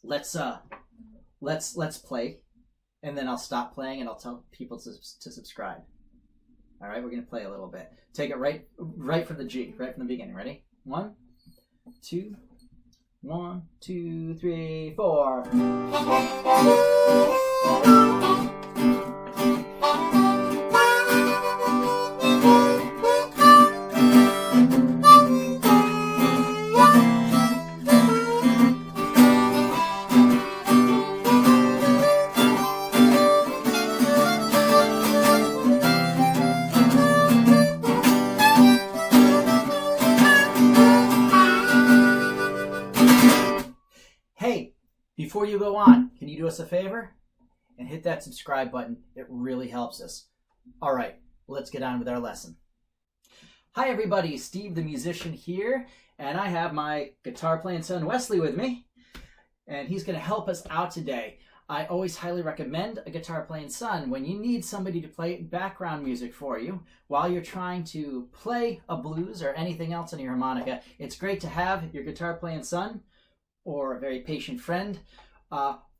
let's play, and then I'll stop playing and I'll tell people to subscribe. All right, we're gonna play a little bit. Take it right from the G, right from the beginning. Ready? 1, 2, 1, 2, 3, 4. Before you go on, can you do us a favor and hit that subscribe button? It really helps us. All right, let's get on with our lesson. Hi everybody, Steve the musician here, and I have my guitar playing son Wesley with me, and he's going to help us out today. I always highly recommend a guitar playing son when you need somebody to play background music for you while you're trying to play a blues or anything else on your harmonica. It's great to have your guitar playing son or a very patient friend,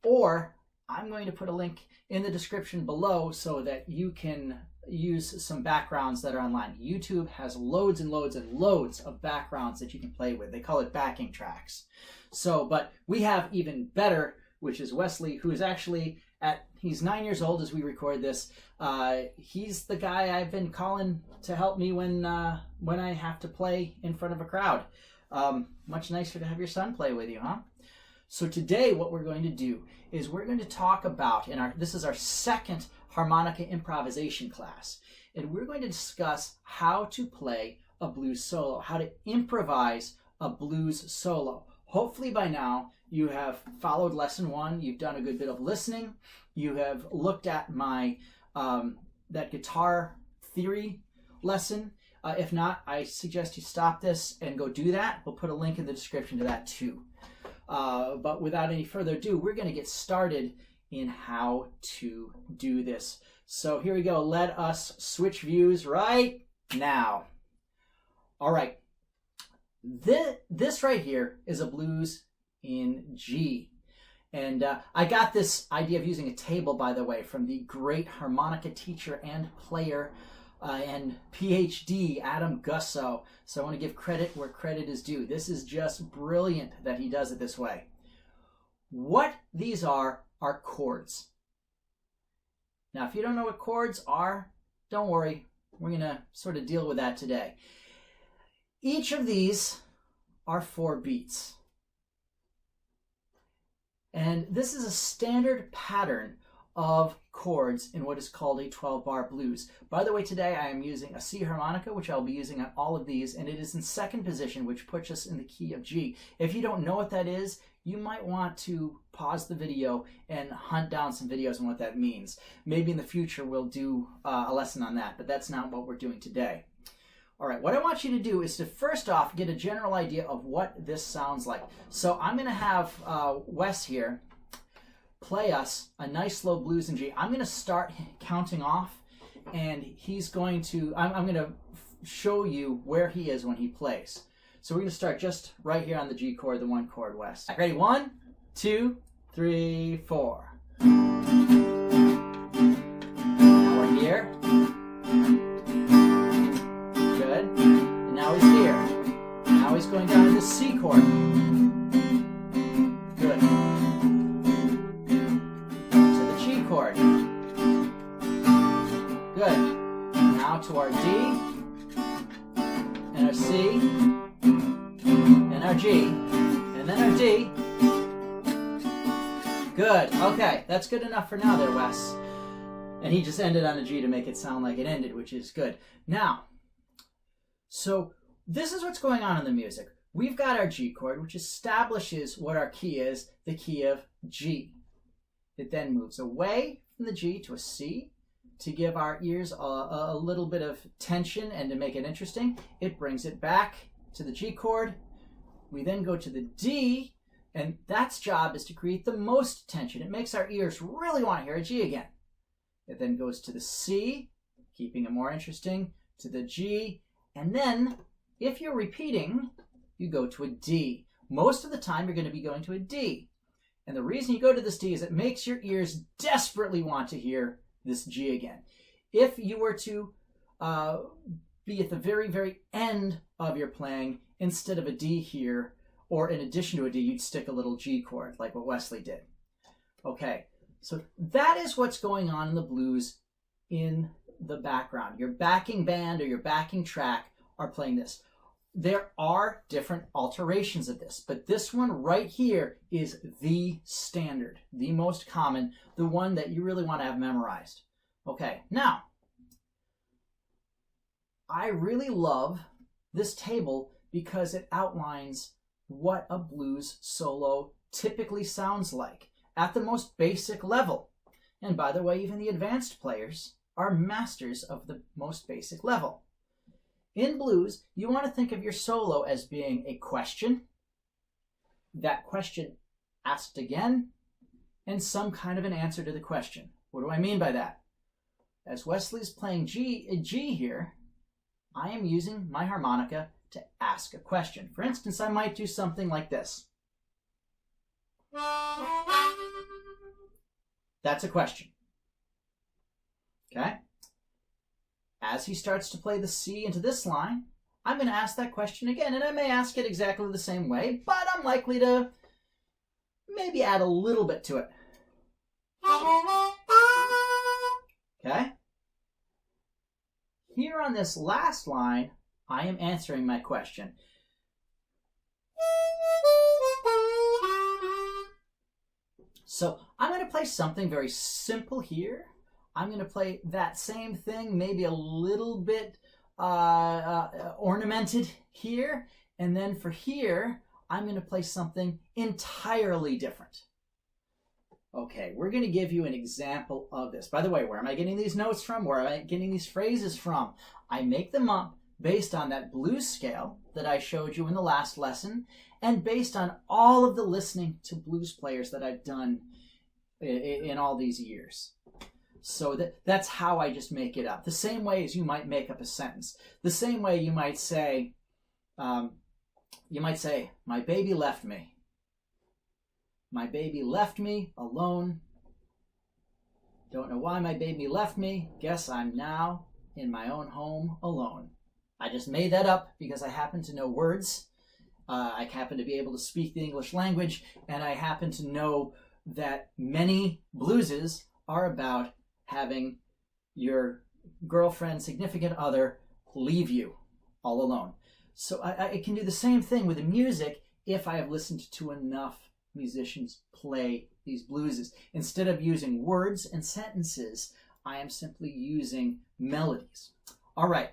or I'm going to put a link in the description below so that you can use some backgrounds that are online. YouTube has loads and loads and loads of backgrounds that you can play with. They call it backing tracks. But we have even better, which is Wesley, who is actually he's 9 years old as we record this. He's the guy I've been calling to help me when I have to play in front of a crowd. Much nicer to have your son play with you, huh? So today what we're going to do is we're going to talk about, this is our second harmonica improvisation class, and we're going to discuss how to play a blues solo, how to improvise a blues solo. Hopefully by now you have followed lesson 1, you've done a good bit of listening, you have looked at my that guitar theory lesson. If not, I suggest you stop this and go do that. We'll put a link in the description to that too. But without any further ado, we're going to get started in how to do this. So here we go. Let us switch views right now. All right. This right here is a blues in G. And I got this idea of using a table, by the way, from the great harmonica teacher and player and PhD, Adam Gusso. So I want to give credit where credit is due. This is just brilliant that he does it this way. What these are chords. Now, if you don't know what chords are, don't worry. We're going to sort of deal with that today. Each of these are 4 beats. And this is a standard pattern of chords in what is called a 12-bar blues. By the way, today I am using a C harmonica, which I'll be using on all of these, and it is in 2nd position, which puts us in the key of G. If you don't know what that is, you might want to pause the video and hunt down some videos on what that means. Maybe in the future we'll do a lesson on that, but that's not what we're doing today. All right, what I want you to do is to first off get a general idea of what this sounds like. So I'm going to have Wes here play us a nice slow blues in G. I'm going to start counting off, and he's going to, I'm going to show you where he is when he plays. So we're going to start just right here on the G chord, the 1 chord, Wes. Ready? 1, 2, 3, 4. Now we're here. Good. And now he's here. Now he's going down to the C chord. Good. Chord. Good. Now to our D, and our C, and our G, and then our D. Good. Okay, that's good enough for now there, Wes. And he just ended on a G to make it sound like it ended, which is good. Now, so this is what's going on in the music. We've got our G chord, which establishes what our key is, the key of G. It then moves away from the G to a C to give our ears a little bit of tension and to make it interesting. It brings it back to the G chord. We then go to the D, and that's job is to create the most tension. It makes our ears really want to hear a G again. It then goes to the C, keeping it more interesting, to the G, and then if you're repeating, you go to a D. Most of the time you're going to be going to a D. And the reason you go to this D is it makes your ears desperately want to hear this G again. If you were to be at the very, very end of your playing, instead of a D here, or in addition to a D, you'd stick a little G chord, like what Wesley did. Okay, so that is what's going on in the blues in the background. Your backing band or your backing track are playing this. There are different alterations of this, but this one right here is the standard, the most common, the one that you really want to have memorized. Okay, now, I really love this table because it outlines what a blues solo typically sounds like at the most basic level. And by the way, even the advanced players are masters of the most basic level. In blues, you want to think of your solo as being a question, that question asked again, and some kind of an answer to the question. What do I mean by that? As Wesley's playing G here, I am using my harmonica to ask a question. For instance, I might do something like this. That's a question. Okay? As he starts to play the C into this line, I'm going to ask that question again, and I may ask it exactly the same way, but I'm likely to maybe add a little bit to it. Okay? Here on this last line, I am answering my question. So I'm going to play something very simple here. I'm going to play that same thing, maybe a little bit ornamented here. And then for here, I'm going to play something entirely different. Okay, we're going to give you an example of this. By the way, where am I getting these notes from? Where am I getting these phrases from? I make them up based on that blues scale that I showed you in the last lesson, and based on all of the listening to blues players that I've done in all these years. So that's how I just make it up. The same way as you might make up a sentence. The same way you might say, my baby left me. My baby left me alone. Don't know why my baby left me. Guess I'm now in my own home alone. I just made that up because I happen to know words. I happen to be able to speak the English language, and I happen to know that many blueses are about having your girlfriend, significant other, leave you all alone. So I can do the same thing with the music if I have listened to enough musicians play these blueses. Instead of using words and sentences, I am simply using melodies. All right,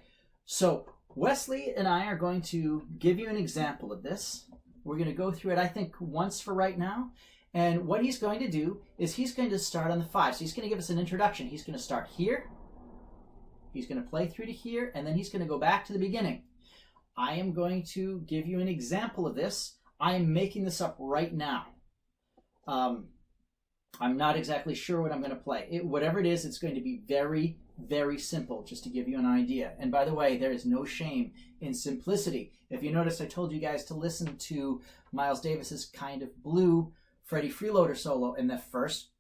so Wesley and I are going to give you an example of this. We're going to go through it, I think, once for right now. And what he's going to do is he's going to start on the 5. So he's going to give us an introduction. He's going to start here. He's going to play through to here, and then he's going to go back to the beginning. I am going to give you an example of this. I am making this up right now. I'm not exactly sure what I'm going to play. Whatever it is, it's going to be very, very simple, just to give you an idea. And by the way, there is no shame in simplicity. If you notice, I told you guys to listen to Miles Davis's Kind of Blue Freddie Freeloader solo, and the first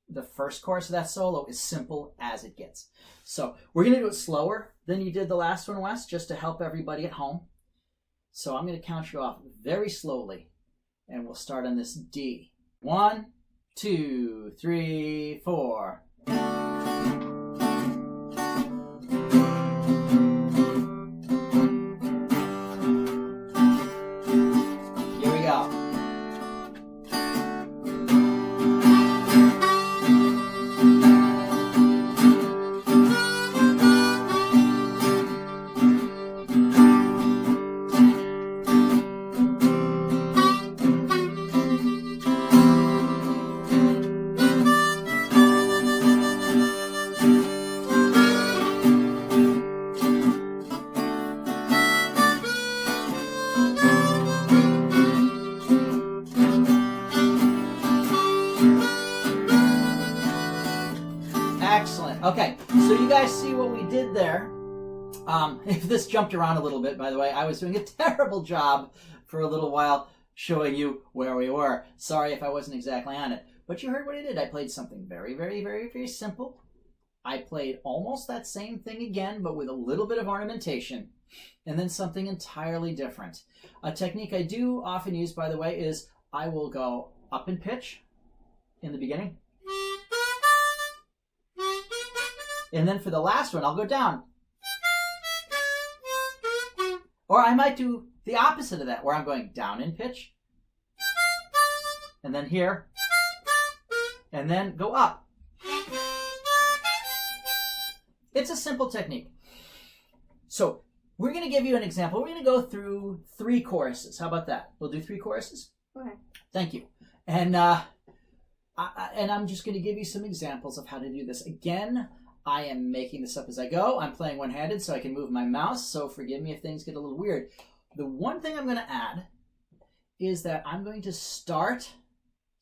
chorus of that solo is simple as it gets. So we're going to do it slower than you did the last one, Wes, just to help everybody at home. So I'm going to count you off very slowly, and we'll start on this D. 1, 2, 3, 4. Here we go. Excellent. Okay, so you guys see what we did there. If this jumped around a little bit, by the way, I was doing a terrible job for a little while showing you where we were. Sorry if I wasn't exactly on it. But you heard what I did. I played something very, very, very, very simple. I played almost that same thing again, but with a little bit of ornamentation, and then something entirely different. A technique I do often use, by the way, is I will go up in pitch in the beginning, and then for the last one, I'll go down. Or I might do the opposite of that, where I'm going down in pitch, and then here, and then go up. It's a simple technique. So we're going to give you an example. We're going to go through 3 choruses. How about that? We'll do 3 choruses? Okay. Thank you. And I'm just going to give you some examples of how to do this. Again, I am making this up as I go. I'm playing one-handed so I can move my mouse, so forgive me if things get a little weird. The one thing I'm going to add is that I'm going to start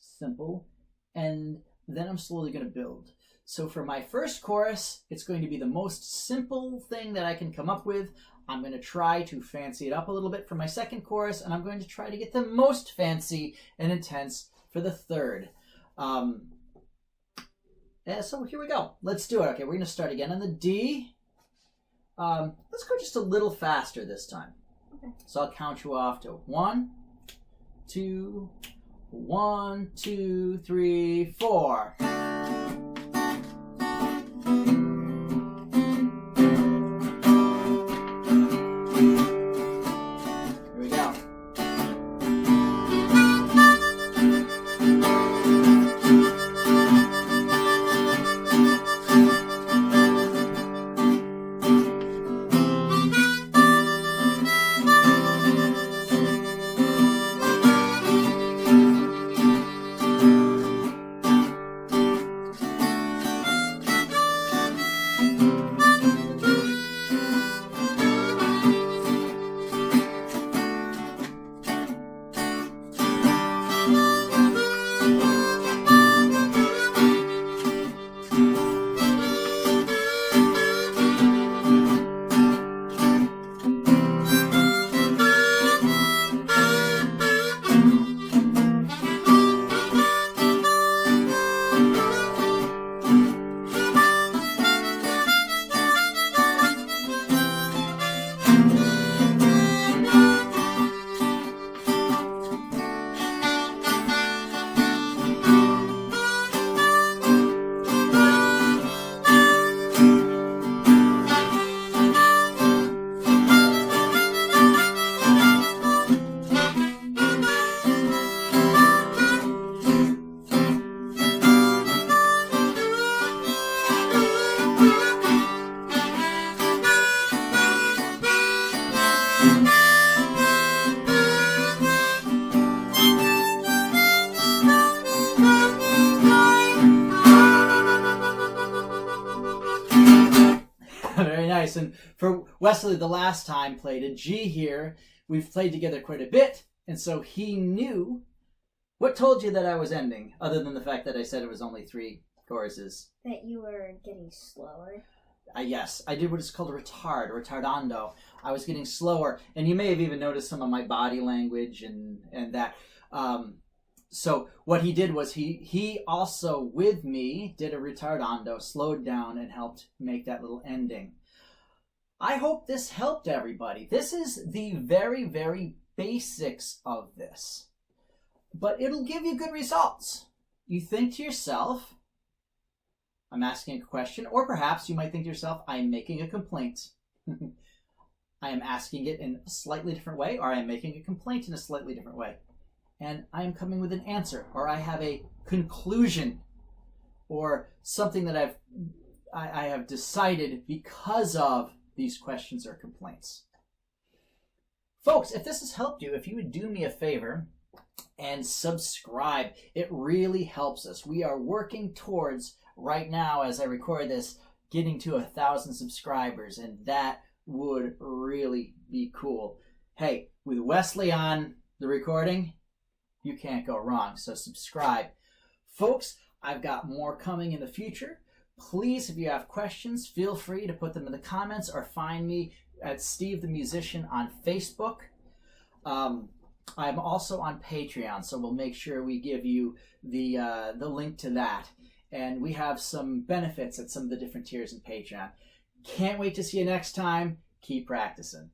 simple, and then I'm slowly going to build. So for my first chorus, it's going to be the most simple thing that I can come up with. I'm going to try to fancy it up a little bit for my second chorus, and I'm going to try to get the most fancy and intense for the third. So here we go. Let's do it. Okay, we're going to start again on the D. Let's go just a little faster this time. Okay. So I'll count you off to 1, 2, 1, 2, 3, 4. Very nice. And for Wesley, the last time, played a G here. We've played together quite a bit, and so he knew. What told you that I was ending, other than the fact that I said it was only 3 choruses? That you were getting slower. Yes, I did what is called a retardando. I was getting slower, and you may have even noticed some of my body language and that. So what he did was he also, with me, did a retardando, slowed down, and helped make that little ending. I hope this helped everybody. This is the very, very basics of this. But it'll give you good results. You think to yourself, I'm asking a question, or perhaps you might think to yourself, I'm making a complaint. I am asking it in a slightly different way, or I am making a complaint in a slightly different way. And I am coming with an answer, or I have a conclusion, or something that I have decided because of these questions or complaints. Folks, if this has helped you, if you would do me a favor and subscribe, it really helps us. We are working towards, right now as I record this, getting to 1,000 subscribers, and that would really be cool. Hey, with Wesley on the recording, you can't go wrong, so subscribe. Folks, I've got more coming in the future. Please, if you have questions, feel free to put them in the comments or find me at Steve the Musician on Facebook. I'm also on Patreon, so we'll make sure we give you the link to that. And we have some benefits at some of the different tiers in Patreon. Can't wait to see you next time. Keep practicing.